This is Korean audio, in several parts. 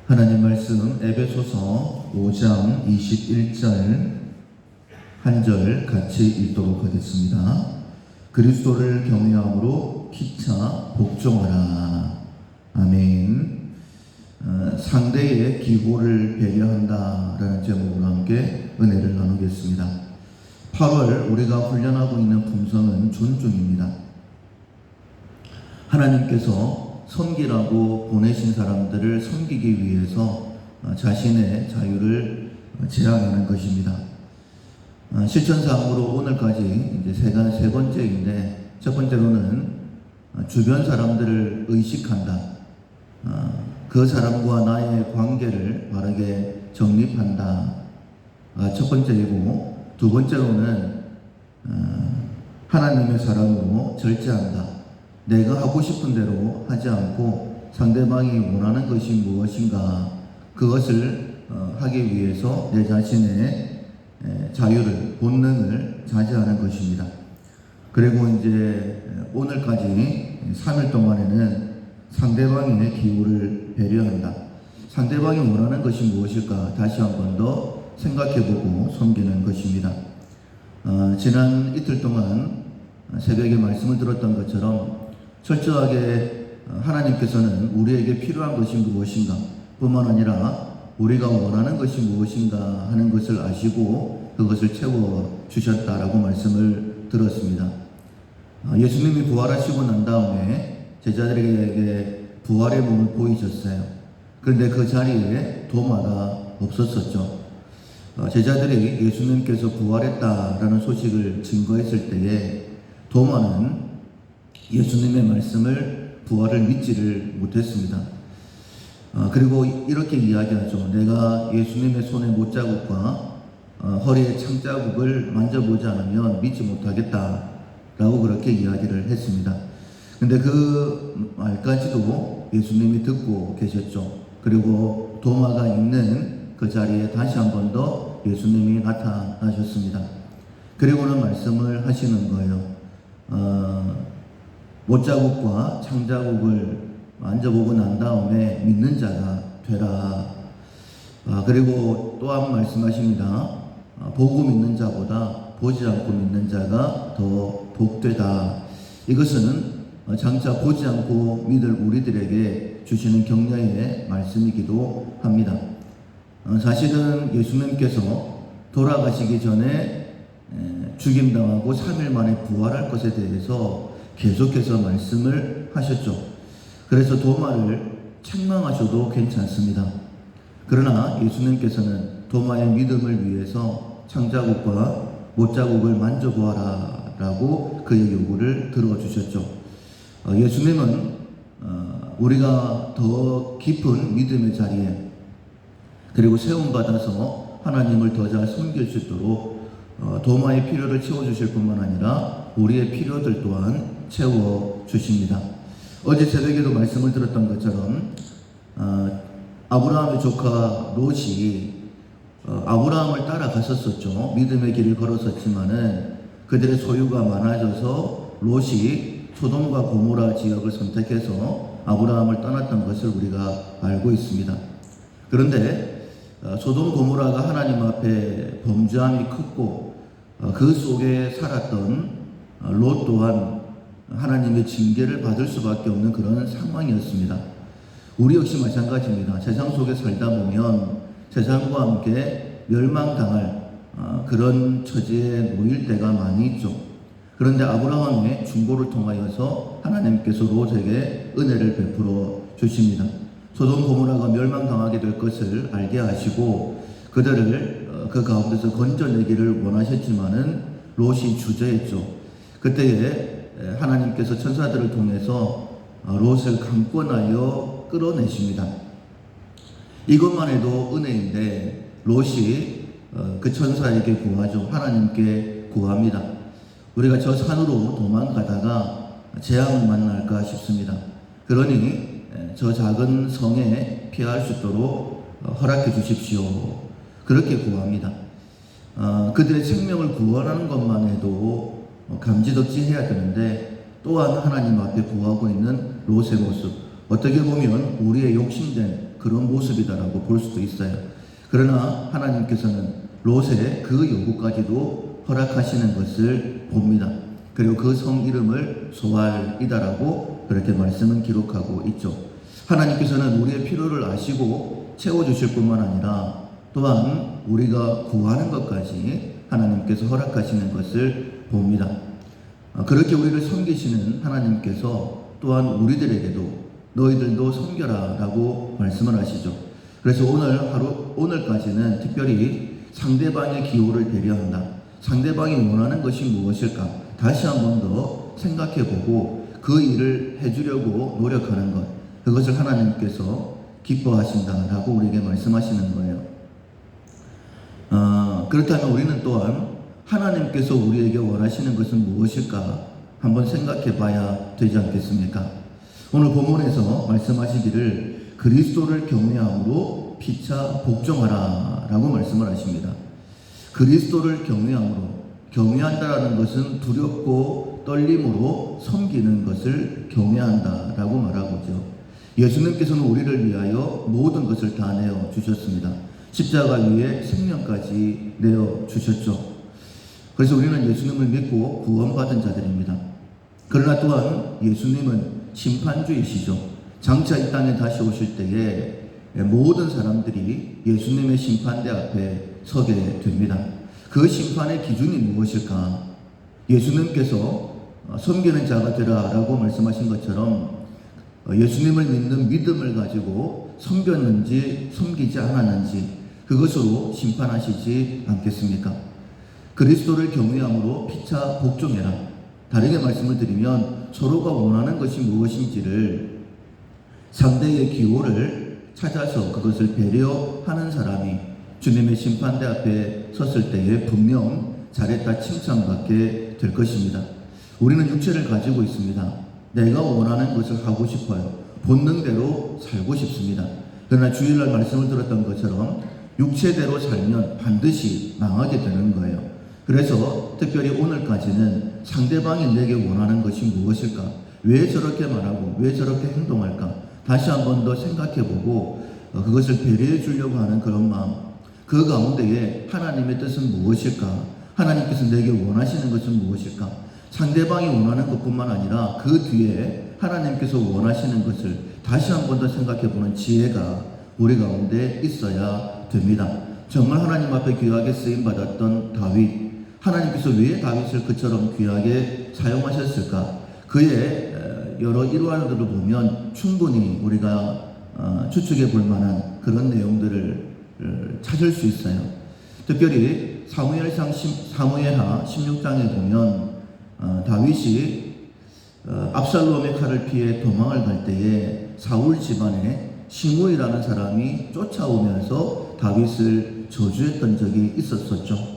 하나님 말씀 에베소서 5장 21절 한 절 같이 읽도록 하겠습니다. 그리스도를 경외함으로 피차 복종하라. 아멘. 상대의 기호를 배려한다라는 제목으로 함께 은혜를 나누겠습니다. 8월 우리가 훈련하고 있는 품성은 존중입니다. 하나님께서 섬기라고 보내신 사람들을 섬기기 위해서 자신의 자유를 제한하는 것입니다. 실천사항으로 오늘까지 이제 세 번째인데, 첫 번째로는 주변 사람들을 의식한다. 그 사람과 나의 관계를 바르게 정립한다. 첫 번째이고, 두 번째로는 하나님의 사람으로 절제한다. 내가 하고 싶은 대로 하지 않고 상대방이 원하는 것이 무엇인가, 그것을 하기 위해서 내 자신의 자유를, 본능을 자제하는 것입니다. 그리고 이제 오늘까지 3일 동안에는 상대방의 기호를 배려한다. 상대방이 원하는 것이 무엇일까 다시 한 번 더 생각해보고 섬기는 것입니다. 지난 이틀 동안 새벽에 말씀을 들었던 것처럼 철저하게 하나님께서는 우리에게 필요한 것이 무엇인가 뿐만 아니라 우리가 원하는 것이 무엇인가 하는 것을 아시고 그것을 채워주셨다라고 말씀을 들었습니다. 예수님이 부활하시고 난 다음에 제자들에게 부활의 몸을 보이셨어요. 그런데 그 자리에 도마가 없었었죠. 제자들이 예수님께서 부활했다라는 소식을 증거했을 때에 도마는 예수님의 말씀을, 부활을 믿지를 못했습니다. 그리고 이렇게 이야기하죠. 내가 예수님의 손의 못자국과 허리의 창자국을 만져보지 않으면 믿지 못하겠다 라고 그렇게 이야기를 했습니다. 근데 그 말까지도 예수님이 듣고 계셨죠. 그리고 도마가 있는 그 자리에 다시 한 번 더 예수님이 나타나셨습니다. 그리고는 말씀을 하시는 거예요. 못자국과 창자국을 만져보고 난 다음에 믿는 자가 되라. 그리고 또한 말씀하십니다. 보고 믿는 자보다 보지 않고 믿는 자가 더 복되다. 이것은 장차 보지 않고 믿을 우리들에게 주시는 격려의 말씀이기도 합니다. 사실은 예수님께서 돌아가시기 전에 죽임당하고 3일 만에 부활할 것에 대해서 계속해서 말씀을 하셨죠. 그래서 도마를 책망하셔도 괜찮습니다. 그러나 예수님께서는 도마의 믿음을 위해서 창자국과 못자국을 만져보아라 라고 그의 요구를 들어주셨죠. 예수님은 우리가 더 깊은 믿음의 자리에 그리고 세움받아서 하나님을 더 잘 섬길 수 있도록 도마의 필요를 채워주실 뿐만 아니라 우리의 필요들 또한 채워주십니다. 어제 새벽에도 말씀을 들었던 것처럼 아브라함의 조카 롯이 아브라함을 따라갔었죠. 믿음의 길을 걸었었지만은 그들의 소유가 많아져서 롯이 소돔과 고모라 지역을 선택해서 아브라함을 떠났던 것을 우리가 알고 있습니다. 그런데 소돔 고모라가 하나님 앞에 범죄함이 컸고 그 속에 살았던 롯 또한 하나님의 징계를 받을 수밖에 없는 그런 상황이었습니다. 우리 역시 마찬가지입니다. 세상 속에 살다 보면 세상과 함께 멸망당할 그런 처지에 놓일 때가 많이 있죠. 그런데 아브라함의 중보를 통하여서 하나님께서 롯에게 은혜를 베풀어 주십니다. 소돔 고모라가 멸망당하게 될 것을 알게 하시고 그들을 그 가운데서 건져내기를 원하셨지만은 롯이 주저했죠. 그때에 하나님께서 천사들을 통해서 롯을 강권하여 끌어내십니다. 이것만 해도 은혜인데 롯이 그 천사에게 구하죠. 하나님께 구합니다. 우리가 저 산으로 도망가다가 재앙을 만날까 싶습니다. 그러니 저 작은 성에 피할 수 있도록 허락해 주십시오. 그렇게 구합니다. 그들의 생명을 구원하는 것만 해도 감지덕지해야 되는데 또한 하나님 앞에 구하고 있는 롯의 모습, 어떻게 보면 우리의 욕심된 그런 모습이다라고 볼 수도 있어요. 그러나 하나님께서는 롯의 그 요구까지도 허락하시는 것을 봅니다. 그리고 그 성 이름을 소알이다라고 그렇게 말씀은 기록하고 있죠. 하나님께서는 우리의 필요를 아시고 채워주실 뿐만 아니라 또한 우리가 구하는 것까지 하나님께서 허락하시는 것을 봅니다. 그렇게 우리를 섬기시는 하나님께서 또한 우리들에게도 너희들도 섬겨라 라고 말씀을 하시죠. 그래서 오늘까지는 특별히 상대방의 기호를 배려한다. 상대방이 원하는 것이 무엇일까? 다시 한 번 더 생각해보고 그 일을 해주려고 노력하는 것. 그것을 하나님께서 기뻐하신다라고 우리에게 말씀하시는 거예요. 그렇다면 우리는 또한 하나님께서 우리에게 원하시는 것은 무엇일까? 한번 생각해 봐야 되지 않겠습니까? 오늘 본문에서 말씀하시기를 그리스도를 경외함으로 피차 복종하라 라고 말씀을 하십니다. 그리스도를 경외한다라는 것은 두렵고 떨림으로 섬기는 것을 경외한다라고 말하고 있죠. 예수님께서는 우리를 위하여 모든 것을 다 내어 주셨습니다. 십자가 위에 생명까지 내어 주셨죠. 그래서 우리는 예수님을 믿고 구원받은 자들입니다. 그러나 또한 예수님은 심판주이시죠. 장차 이 땅에 다시 오실 때에 모든 사람들이 예수님의 심판대 앞에 서게 됩니다. 그 심판의 기준이 무엇일까? 예수님께서 섬기는 자가 되라 라고 말씀하신 것처럼 예수님을 믿는 믿음을 가지고 섬겼는지 섬기지 않았는지 그것으로 심판하시지 않겠습니까? 그리스도를 경외함으로 피차 복종해라. 다르게 말씀을 드리면 서로가 원하는 것이 무엇인지를 상대의 기호를 찾아서 그것을 배려하는 사람이 주님의 심판대 앞에 섰을 때에 분명 잘했다 칭찬받게 될 것입니다. 우리는 육체를 가지고 있습니다. 내가 원하는 것을 하고 싶어요. 본능대로 살고 싶습니다. 그러나 주일날 말씀을 들었던 것처럼 육체대로 살면 반드시 망하게 되는 거예요. 그래서 특별히 오늘까지는 상대방이 내게 원하는 것이 무엇일까? 왜 저렇게 말하고 왜 저렇게 행동할까? 다시 한 번 더 생각해보고 그것을 배려해 주려고 하는 그런 마음, 그 가운데에 하나님의 뜻은 무엇일까? 하나님께서 내게 원하시는 것은 무엇일까? 상대방이 원하는 것뿐만 아니라 그 뒤에 하나님께서 원하시는 것을 다시 한 번 더 생각해보는 지혜가 우리 가운데 있어야 됩니다. 정말 하나님 앞에 귀하게 쓰임받았던 다윗, 하나님께서 왜 다윗을 그처럼 귀하게 사용하셨을까? 그의 여러 일화들을 보면 충분히 우리가 추측해 볼 만한 그런 내용들을 찾을 수 있어요. 특별히 사무엘하 16장에 보면 다윗이 압살롬의 칼을 피해 도망을 갈 때에 사울 집안에 시므이라는 사람이 쫓아오면서 다윗을 저주했던 적이 있었었죠.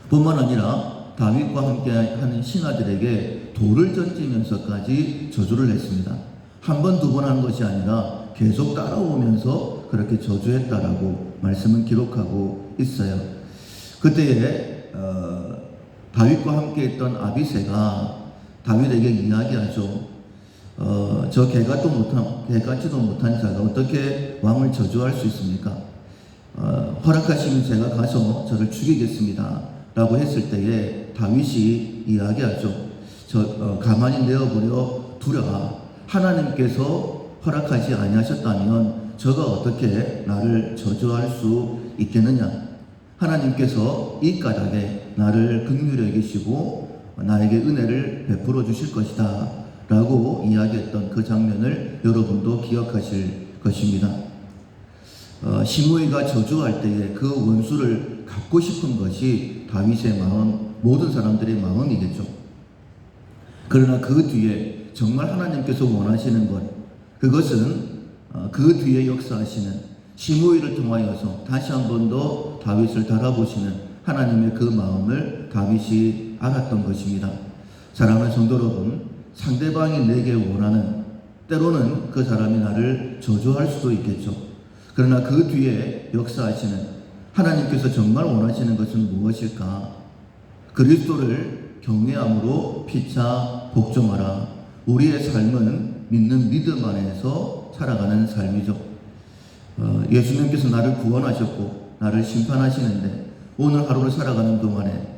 뿐만 아니라 다윗과 함께 하는 신하들에게 돌을 던지면서까지 저주를 했습니다. 한 번, 두 번 한 것이 아니라 계속 따라오면서 그렇게 저주했다라고 말씀은 기록하고 있어요. 그때에 다윗과 함께 했던 아비새가 다윗에게 이야기하죠. 저 개같지도 못한 자가 어떻게 왕을 저주할 수 있습니까? 허락하시면 제가 가서 저를 죽이겠습니다 라고 했을 때에 다윗이 이야기하죠. 가만히 내어버려 두려라. 하나님께서 허락하지 아니하셨다면 저가 어떻게 나를 저주할 수 있겠느냐? 하나님께서 이 까닭에 나를 긍휼히 여기시고 나에게 은혜를 베풀어 주실 것이다 라고 이야기했던 그 장면을 여러분도 기억하실 것입니다. 시므이가 저주할 때에 그 원수를 갚고 싶은 것이 다윗의 마음, 모든 사람들의 마음이겠죠. 그러나 그 뒤에 정말 하나님께서 원하시는 것, 그것은 그 뒤에 역사하시는 시므이를 통하여서 다시 한 번 더 다윗을 달아보시는 하나님의 그 마음을 다윗이 알았던 것입니다. 사랑하는 성도 여러분, 상대방이 내게 원하는, 때로는 그 사람이 나를 저주할 수도 있겠죠. 그러나 그 뒤에 역사하시는 하나님께서 정말 원하시는 것은 무엇일까? 그리스도를 경외함으로 피차 복종하라. 우리의 삶은 믿는 믿음 안에서 살아가는 삶이죠. 예수님께서 나를 구원하셨고 나를 심판하시는데 오늘 하루를 살아가는 동안에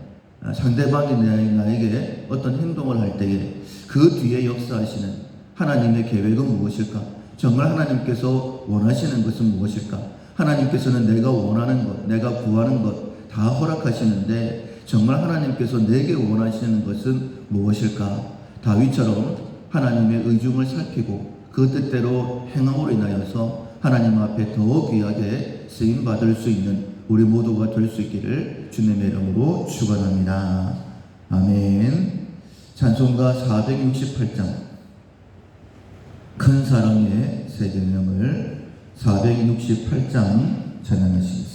상대방이 나에게 어떤 행동을 할 때에 그 뒤에 역사하시는 하나님의 계획은 무엇일까? 정말 하나님께서 원하시는 것은 무엇일까? 하나님께서는 내가 원하는 것, 내가 구하는 것 다 허락하시는데 정말 하나님께서 내게 원하시는 것은 무엇일까? 다윗처럼 하나님의 의중을 살피고 그 뜻대로 행함으로 인하여서 하나님 앞에 더 귀하게 쓰임받을 수 있는 우리 모두가 될 수 있기를 주님의 이름으로 축원합니다. 아멘. 찬송가 468장 큰 사랑의 새 개념을 468장 찬양하시겠습니다.